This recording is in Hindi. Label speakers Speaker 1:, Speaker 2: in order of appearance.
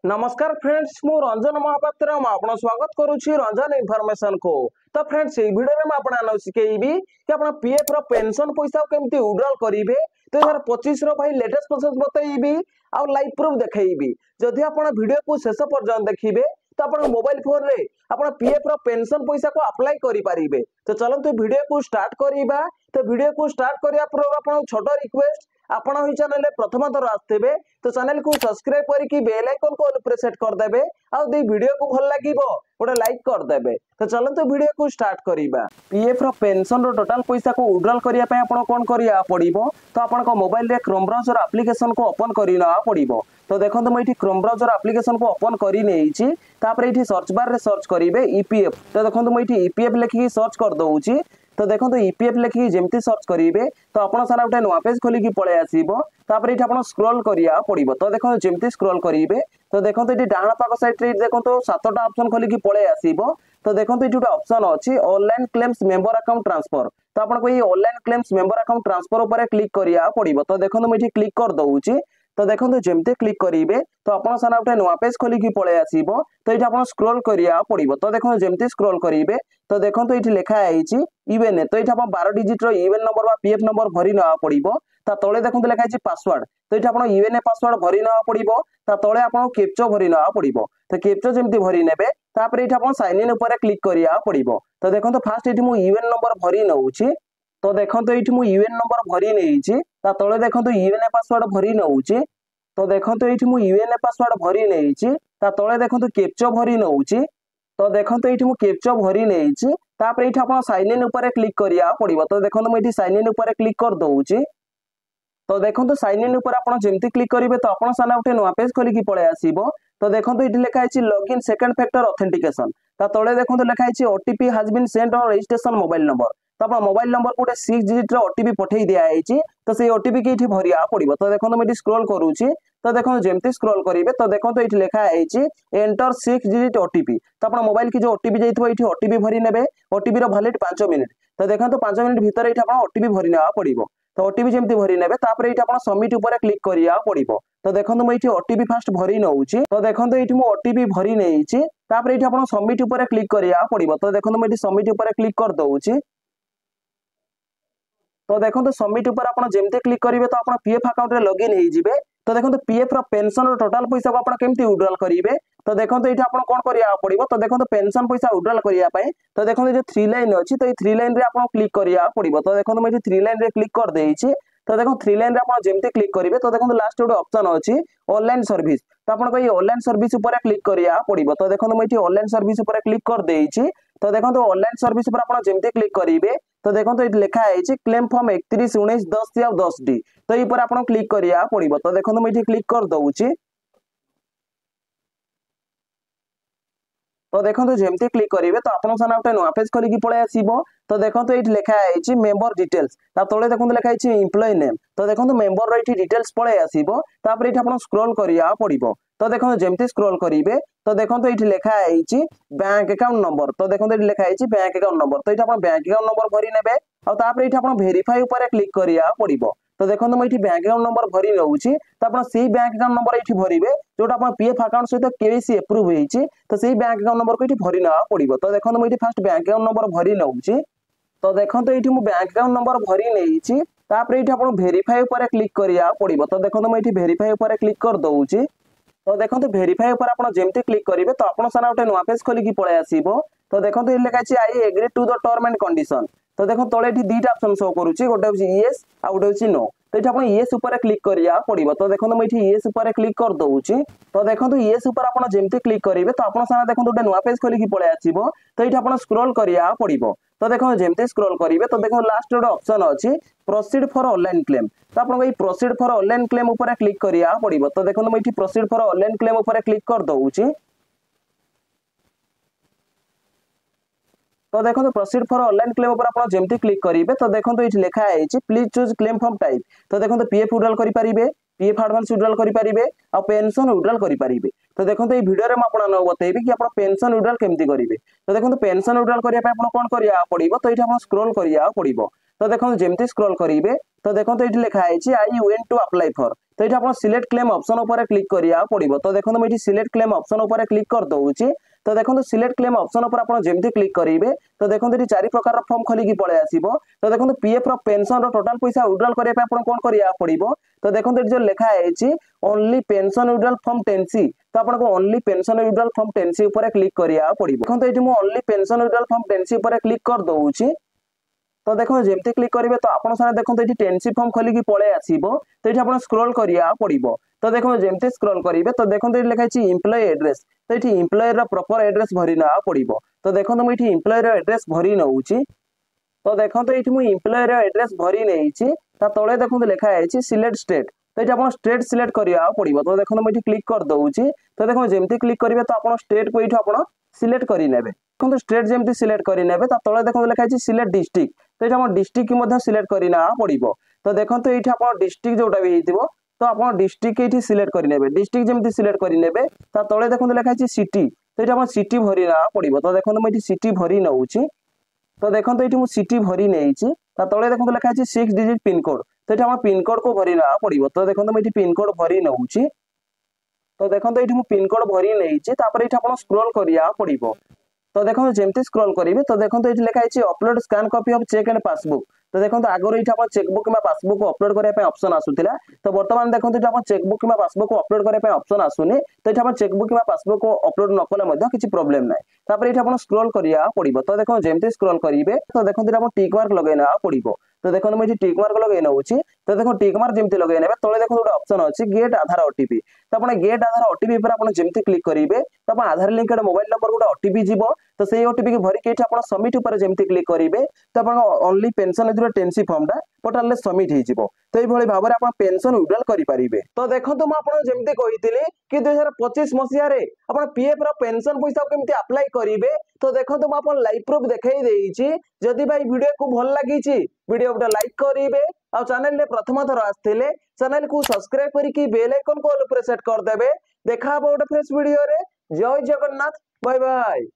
Speaker 1: नमस्कार फ्रेंड्स मु रंजन महापात्र आपन स्वागत करुछि रंजन इनफॉरमेशन को। तो फ्रेंड्स ये वीडियो में आपन शिखेबी कि आपन पीएफ रो पेंशन पैसा केमती विड्रॉल करिवे। 2025 रो भाई लेटेस्ट प्रोसेस बतैबी आ लाइव प्रूफ देखैबी। जदि आपन वीडियो को शेष पर्यंत देखिबे तो आपन मोबाइल फोन रे आपन पीएफ रो पेंशन पैसा को अप्लाई करि पारिबे। तो चलंतु वीडियो को स्टार्ट करिबा। तो वीडियो को स्टार्ट करिया पूर्व आपन छोटो रिक्वेस्ट आपण ही चैनल प्रथम थर आसते तो चैनल को सब्सक्राइब करके बेल आइकन को प्रेस सेट कर देबे और दे वीडियो को भल लागिवो गोटे लाइक कर देबे। तो चलंतु वीडियो को स्टार्ट करिबा। पीएफ रो पेंशन रो टोटल पैसा को विड्रॉल करिया पय आपण कोन करिया पड़िबो। तो आपण को मोबाइल रे क्रोम ब्राउजर एप्लीकेशन को ओपन करिना पड़िबो। तो देखंतु मैं इठी क्रोम ब्राउजर एप्लीकेशन को ओपन करि नेछि। तापर इठी सर्च बार रे सर्च करिवे ईपीएफ। तो देखंतु मैं इठी ईपीएफ लिखि सर्च कर दउछि। तो देखो ईपीएफ लिखिक जमती सर्च करेंगे तो आप सारा गोटे नुआ पेज खोलिकी पलि आसो। तापर ये आप स्क्रॉल करिया पड़ो। तो देखो जमती स्क्रॉल करेंगे तो देखो ये डाण पाक साइड रे देखो 7टा ऑप्शन खोलिकी पलि आसो। तो देखो ये गोटे ऑप्शन अच्छी online claims member account transfer. तो आपको ये online claims member account transfer उपर क्लिक करिया पड़ो। तो देखो मुझे क्लिक कर दउछि। तो देखो जमती क्लिक करेंगे तो आप सारा गोटे नुआ पेज खोलिकी पलि आसो। तो ये आप स्क्रॉल करिया पड़ो। तो देखो जमती स्क्रॉल करेंगे तो देखो ये लिखा है यूएनए। तो ये 12 डिजिट रो यूएन नंबर पीएफ नंबर भरी ना पड़ो। ता तले देखो लिखा है पासवर्ड। तो ये आप यूएनए पासवर्ड भरी ना पड़ो। ता तले आपको कैप्चा भरी ना पड़ो। तो कैप्चा जमती भरी नेबे तापर ये आप साइन इन ऊपर क्लिक करिया पड़ो। तो देखो तो फास्ट ये यूएन नंबर भरी नउछि। तो देखो ये यूएन नंबर भरी नेछि। ता तले देखो यूएनए पासवर्ड भरी नउछि। तो देखो ये यूएनए पासवर्ड भरी नेछि। ता तले देखो कैप्चा भरी नउछि। तो देखो ये कैप्चा भरी नेछि। तापर ये आप साइन इन ऊपर क्लिक करिया पड़ो। तो देखो मुझे साइन इन ऊपर क्लिक कर दउछि। तो देखो साइन इन ऊपर आप जमती क्लिक करेंगे तो आप सारा गोटे नुआ पेज खोलिकी पलि आसो। तो देखो ये लिखा है लॉगिन सेकंड फैक्टर ऑथेंटिकेशन। ता तले देखो लिखा है OTP has been sent on registration mobile number. तो आप मोबाइल नंबर को 6 डिजिट रो ओटीपी पठेई दिया है। तो से ओटीपी के इठी भरिया पड़ो। तो देखो मुझे स्क्रॉल करूची। तो देखो जमती स्क्रॉल करेंगे तो देखो ये लिखा है एंटर 6 डिजिट ओटीपी। तो आप मोबाइल की जो ओटीपी जाइए ये ओटीपी भरी नेबे। ओटीपी रो वैलिड 5 मिनिट। तो देखो 5 मिनिट भीतर ये आप ओटीपी भरी ना पड़ो। तो ओटीपी जमती भरी नेबे तापर ये आप सबमिट ऊपर क्लिक करिया पड़ो। तो देखो मुझे ओटीपी फास्ट भरी नउछि। तो देखो ये ओटीपी भरी नेछि। तापर ये आप सबमिट ऊपर क्लिक करिया पड़ो। तो देखो मुझे सबमिट ऊपर क्लिक कर दउछि। तो देखो सबमिट ऊपर आप जमती क्लिक करेंगे तो आप पीएफ अकाउंट रे लॉगिन हो जिवे। तो देखो पीएफ रो पेंशन रो टोटल पैसा को आप केमती विड्रॉल करेंगे। तो देखो ये आप कौन करिया पड़ो। तो देखो पेंशन पैसा विड्रॉल करिया पय तो देखो जो 3 लाइन अच्छी। तो ये 3 लाइन रे आप क्लिक करिया पड़ो। तो देखो मुझे 3 लाइन रे क्लिक कर देछि। तो देखो 3 लाइन रे आप जमती क्लिक करेंगे तो देखो लास्ट गोटे ऑप्शन अच्छी ऑनलाइन सर्विस। तो आपको ये ऑनलाइन सर्विस ऊपर क्लिक करिया पड़ो। तो देखो मुझे ऑनलाइन सर्विस ऊपर क्लिक कर देछि। तो देखो ऑनलाइन सर्विस ऊपर आप जमती क्लिक करेंगे तो देखो ये लिखा है क्लेम फॉर्म 31 19 10 या 10 डी। तो ये आप क्लिक करिया पड़ो। तो देखो मुझे क्लिक कर दउछि। तो देखो जमती क्लिक करेंगे तो आप सारा गोटे नुआ पेज खोलिकी पलि आसो। तो देखो ये लिखा है मेंबर डिटेल्स। तले देखो लिखा है एम्प्लॉय नेम। तो देखो मेंबर रो डिटेल्स पलि आसो। तापर ये आप स्क्रॉल करिया पड़ो। तो देखो जमती स्क्रॉल करेंगे तो देखो ये लिखा है बैंक अकाउंट नंबर। तो देखो ये लिखा है बैंक अकाउंट नंबर। तो ये आप बैंक अकाउंट नंबर भरी नेबे और तापर ये आप वेरीफाई ऊपर क्लिक करिया पड़ो। तो देखो मुझे बैंक अकाउंट नंबर भरी नउछि। तो आप सी बैंक अकाउंट नंबर ये भरिवे जोटा आप पीएफ अकाउंट सहित केवाईसी अप्रूव होइछि। तो सी बैंक अकाउंट नंबर को ये भरी ना पड़ो। तो देखो मुझे फास्ट बैंक अकाउंट नंबर भरी नउछि। तो देखो ये बैंक अकाउंट नंबर भरी नेछि। तापर ये आप वेरीफाई ऊपर क्लिक करिया पड़ो। तो देखो मुझे वेरीफाई ऊपर क्लिक कर दउछि। तो देखो वेरीफाई ऊपर आप जमती क्लिक करेंगे तो आप सारा गोटे नुआ पेज खोलिकी पलि आसो। तो देखो ये लिखा है I agree to the term and condition. तो देखो तले दुईटा ऑप्शन शो करूची गोटे होची यस आ गोटे होची नो। तो ये आप यस ऊपर क्लिक करिया पड़ो। तो देखो मुझे यस ऊपर क्लिक कर दउछि। तो देखो यस ऊपर आप जमती क्लिक करेंगे तो आप सारा देखो गोटे नुआ पेज खोलिकी पलि आसो। तो ये आप स्क्रॉल करिया पड़ो। तो देखो जमती स्क्रॉल करेंगे तो देखो लास्ट गोटे ऑप्शन अच्छी प्रोसीड फॉर ऑनलाइन क्लेम। तो आपको ये प्रोसीड फॉर ऑनलाइन क्लेम ऊपर क्लिक करिया पड़ो। तो देखो मुझे प्रोसीड फॉर ऑनलाइन क्लेम ऊपर क्लिक कर दउछि। तो देखो प्रोसीड फॉर ऑनलाइन क्लेम ऊपर आप जमती क्लिक करेंगे तो देखो ये लिखा है please choose claim form type. तो देखो पीएफ विड्रॉल करि पारिबे पीएफ एडवांस विड्रॉल करि पारिबे और पेंशन विड्रॉल करि पारिबे। तो देखो ये वीडियो रे आपण न बतेबी कि आप पेंशन विड्रॉल केमती करेंगे। तो देखो पेंशन विड्रॉल करिया पे आपण कोन करिया पड़िबो। तो ये आप स्क्रॉल करिया पड़िबो। तो देखो जेमती स्क्रॉल करेंगे तो देखो ये लिखा है I went to apply for तो ये आप सिलेक्ट क्लेम ऑप्शन ऊपर क्लिक करिया पड़ो तो देखो मुझे सिलेक्ट क्लेम ऑप्शन ऊपर क्लिक कर दउची तो देखो सिलेक्ट क्लेम ऑप्शन ऊपर आप जेमती क्लिक करेंगे तो देखो ये 4 प्रकार फॉर्म खोलिकी पळे आसीबो तो देखो पीएफ रो पेंशन रो टोटल पैसा विड्रॉल करबा पे आपण कोन करिया पड़िबो तो देखो जो लिखा है only pension withdrawal form 10C तो आपको only pension withdrawal form 10C ऊपर क्लिक करिया पड़िबो देखो ये only pension withdrawal form 10C ऊपर क्लिक कर दउची तो देखो जेमती क्लिक करेंगे तो आपन सारे देखो ये 10C फॉर्म खोलिकी पळे आसीबो तो ये आप स्क्रॉल करिया पड़िबो तो देखो जेमती स्क्रॉल करेंगे तो देखो ये लिखा है एम्प्लॉय एड्रेस तो ये एम्प्लॉयर प्रॉपर एड्रेस भरी ना पड़िबो तो देखो मुझे एम्प्लॉयर एड्रेस भरी नउची तो देखो ये एम्प्लॉयर एड्रेस भरी नहीं तले देखो लिखा है सिलेक्ट स्टेट तो ये आप स्टेट सिलेक्ट करिया पड़िबो तो देखो मुझे क्लिक कर दउची तो देखो जेमती क्लिक करेंगे तो आप स्टेट को ये आप सिलेक्ट करेंगे देखो स्टेट जमी सिलेक्ट करेंगे तले देखो लिखा है सिलेक्ट डिस्ट्रिक्ट तो ये डिस्ट्रिक्ट की सिलेक्ट करना पड़ो तो देखो ये आप डिस्ट्रिक्ट जोटा भी हो तो आप डिस्ट्रिक्ट ये सिलेक्ट करेंगे डिस्ट्रिक्ट जमी सिलेक्ट करेंगे तले देखो लिखा है सिटी तो ये आप सिटी भरना पड़ो तो देखो मुझे सिटी भरी नउची तो देखो ये मुझे सिटी भरी नहीं तले देखो लिखा है 6 डिजिट पिनकोड तो ये आप पिनकोड को भरना पड़ो तो देखो मुझे पिनकोड भरी नउची तो देखो ये मुझे पिनकोड भरी नहीं स्क्रॉल करिया पड़ो तो देखो जेमती स्क्रॉल करेंगे तो देखो ये लिखा है upload scan copy of cheque and passbook तो देखो आगुरी ये चेकबुक कि पासबुक को अपलोड करने ऑप्शन आसूला तो बर्तमान देखो ये चेकबुक कि पासबुक को अपलोड करने ऑप्शन आसुनी तो ये चेकबुक कि पासबुक को अपलोड न कले किसी प्रोब्लेम ना तापर ये आप स्क्रॉल करिया पड़ो तो देखो जेमती स्क्रॉल करेंगे तो देखो ये टिक मार्क लगेना पड़ो तो देखो मुझे टिक मार्क लगे नौची तो देखो टिक मार्क जमी लगे ना तले देखो गोटे ऑप्शन अच्छी गेट आधार ओटीपी तो आप गेट आधार ओटीपी पर आप जमी क्लिक करेंगे तो आप आधार लिंक मोबाइल नंबर गोटे ओटीपी जीव तो से ओटीपी की भरिक आप सबमिट ऊपर जमी क्लिक करेंगे तो आप ओनली पेंशन 10C फॉर्म टा पोर्टाल रे सबमिट हो तो ये भाव में आप पेंशन विड्रॉल करेंगे तो देखो मुझे कही कि 2025 मसीह आप पीएफ रो पेंशन पैसा केमती अप्लाई करेंगे तो देखो मुझे लाइव प्रूफ देखई जदि भाई वीडियो को भल लगी वीडियो गोटे लाइक करेंगे और चैनल में प्रथम थर आसते चैनल को सब्सक्राइब करके बेल आइकन को ऑल पर सेट करदे देखा गोटे फ्रेश वीडियो रे जय जगन्नाथ बाय बाय।